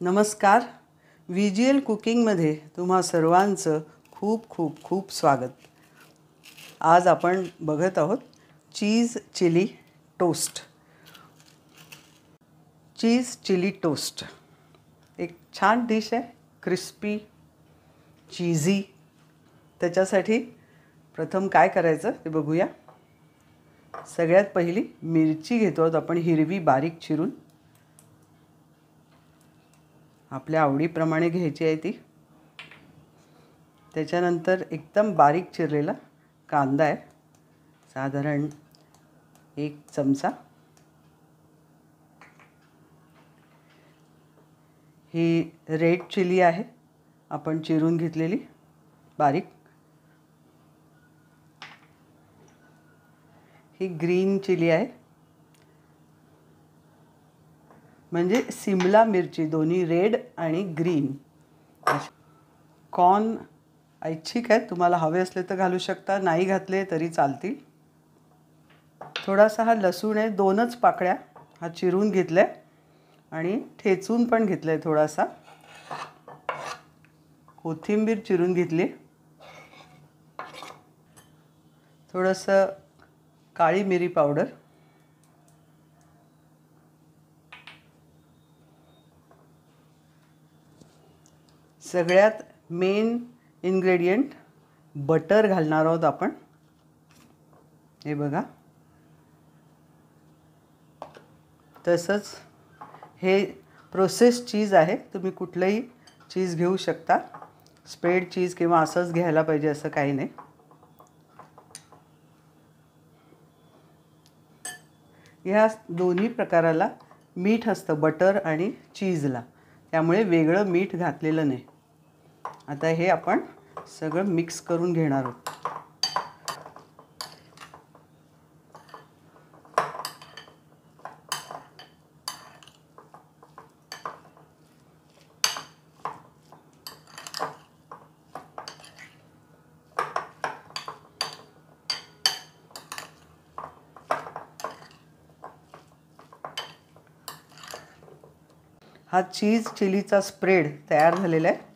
नमस्कार. व्हीजीएल कुकिंगमध्ये तुम्हा सर्वांचं खूप खूप खूप स्वागत. आज आपण बघत आहोत cheese chilli toast. Cheese chilli toast एक छान डिश आहे, क्रिस्पी चीझी. त्याच्यासाठी प्रथम काय करायचं ते बघूया. सगळ्यात पहिली मिरची घेतो आहोत आपण, हिरवी बारीक चिरून. आपल्या आवडीप्रमाणे घ्यायची आहे ती. त्याच्यानंतर एकदम बारीक चिरलेला कांदा आहे, साधारण 1 चमचा. ही रेड चिली आहे, आपण चिरून घेतलेली बारीक. ही ग्रीन चिली आहे, म्हणजे सिमला मिरची, दोन्ही रेड आणि ग्रीन. कॉर्न ऐच्छिक आहे, तुम्हाला हवे असले तर घालू शकता, नाही घातले तरी चालतील. थोडासा हा लसूण आहे, 2च पाकळ्या हा चिरून घेतला आहे आणि ठेचून पण घेतला आहे. थोडासा कोथिंबीर चिरून घेतली. थोडंसं काळी मिरी पावडर, सगळ्यात मेन इन्ग्रेडियंट बटर घालणार आहोत आपण. हे बघा. तसंच हे प्रोसेस चीज आहे, तुम्ही कुठलंही चीज घेऊ शकता. स्प्रेड चीज किंवा असंच घ्यायला पाहिजे असं काही नाही. ह्या दोन्ही प्रकाराला मीठ असतं, बटर आणि चीजला, त्यामुळे वेगळं मीठ घातलेलं नाही. आता हे आपण सगळं मिक्स करून घेणार आहोत. हा चीज चिलीचा स्प्रेड तयार झालेला आहे.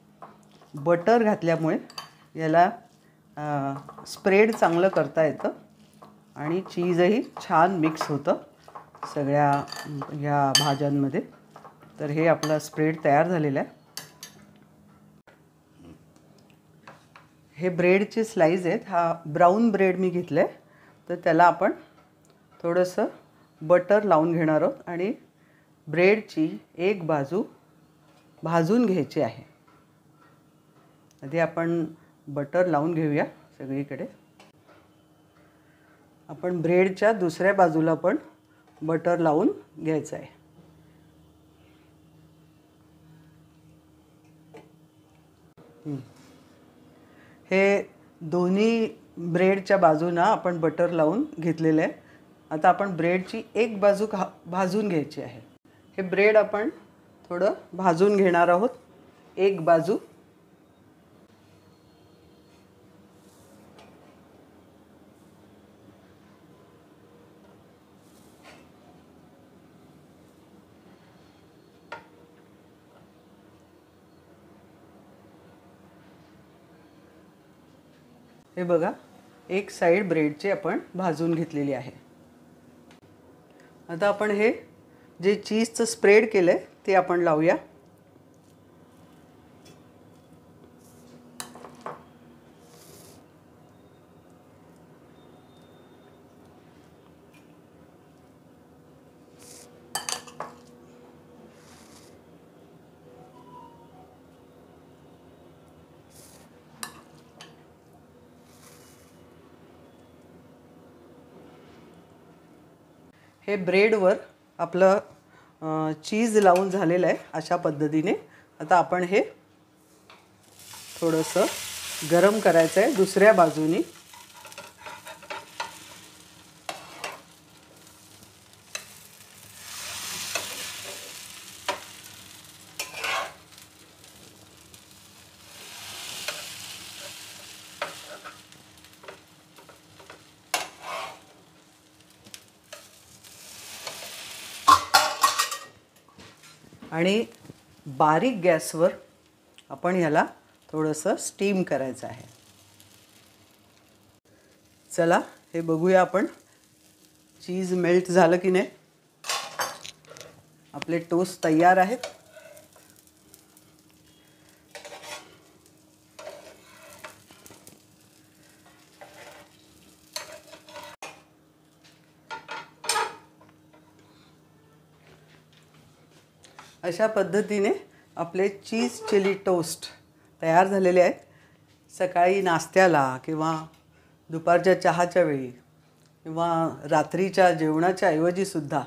बटर घातल्यामुळे याला स्प्रेड चांगलं करता येतं आणि चीजही छान मिक्स होतं सगळ्या ह्या भाज्यांमध्ये. तर हे आपला स्प्रेड तयार झालेला आहे. हे ब्रेडचे स्लाईज आहेत. हा ब्राऊन ब्रेड मी घेतला आहे, तर त्याला आपण थोडंसं बटर लावून घेणार आहोत आणि ब्रेडची एक बाजू भाजून घ्यायची आहे. आधी आपण बटर लावून घेऊया सगळीकडे. आपण ब्रेडच्या दुसऱ्या बाजूला पण बटर लावून घ्यायचं आहे. हे दोन्ही ब्रेडच्या बाजूंना आपण बटर लावून घेतलेलं आहे. आता आपण ब्रेडची एक बाजू भाजून घ्यायची आहे. हे ब्रेड आपण थोडं भाजून घेणार आहोत, एक बाजू. हे बघा, एक साईड ब्रेडची आपण भाजून घेतलेली आहे. आता आपण हे जे चीजचं स्प्रेड केलं आहे ते आपण लावूया. हे ब्रेडवर आपलं चीज लावून झालेलं आहे अशा पद्धतीने. आता आपण हे थोडंसं गरम करायचं आहे दुसऱ्या बाजूनी. आणि बारीक गॅसवर आपण याला थोडंसं स्टीम करायचं आहे. चला हे बघूया आपण चीज मेल्ट झालं की नाही. आपले टोस्ट तयार आहेत. अशा पद्धतीने आपले चीज चिली टोस्ट तयार झालेले आहेत. सकाळी नाश्त्याला किंवा दुपारच्या चहाच्या वेळी किंवा रात्रीच्या जेवणाच्या ऐवजीसुद्धा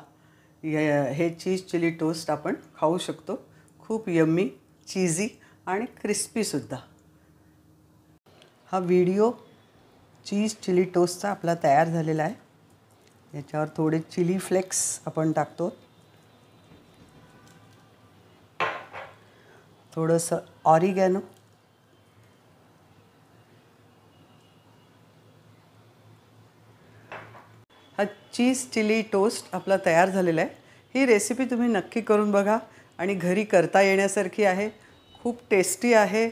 हे चीज चिली टोस्ट आपण खाऊ शकतो. खूप यम्मी, चीजी आणि क्रिस्पीसुद्धा. हा व्हिडिओ चीज चिली टोस्टचा आपला तयार झालेला आहे. याच्यावर थोडे चिली फ्लेक्स आपण टाकतो. थोडंसं ऑरिगॅनो, हा चीज चिली टोस्ट आपला तयार झालेला आहे. ही रेसिपी तुम्ही नक्की करून बघा आणि घरी करता येण्यासारखी आहे. खूप टेस्टी आहे,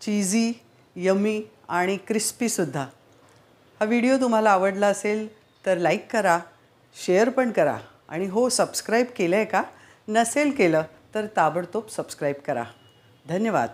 चीजी, यमी आणि क्रिस्पीसुद्धा. हा व्हिडिओ तुम्हाला आवडला असेल तर लाईक करा, शेअर पण करा आणि हो, सबस्क्राईब केलं आहे का? नसेल केलं तर ताबडतोब सबस्क्राईब करा. धन्यवाद.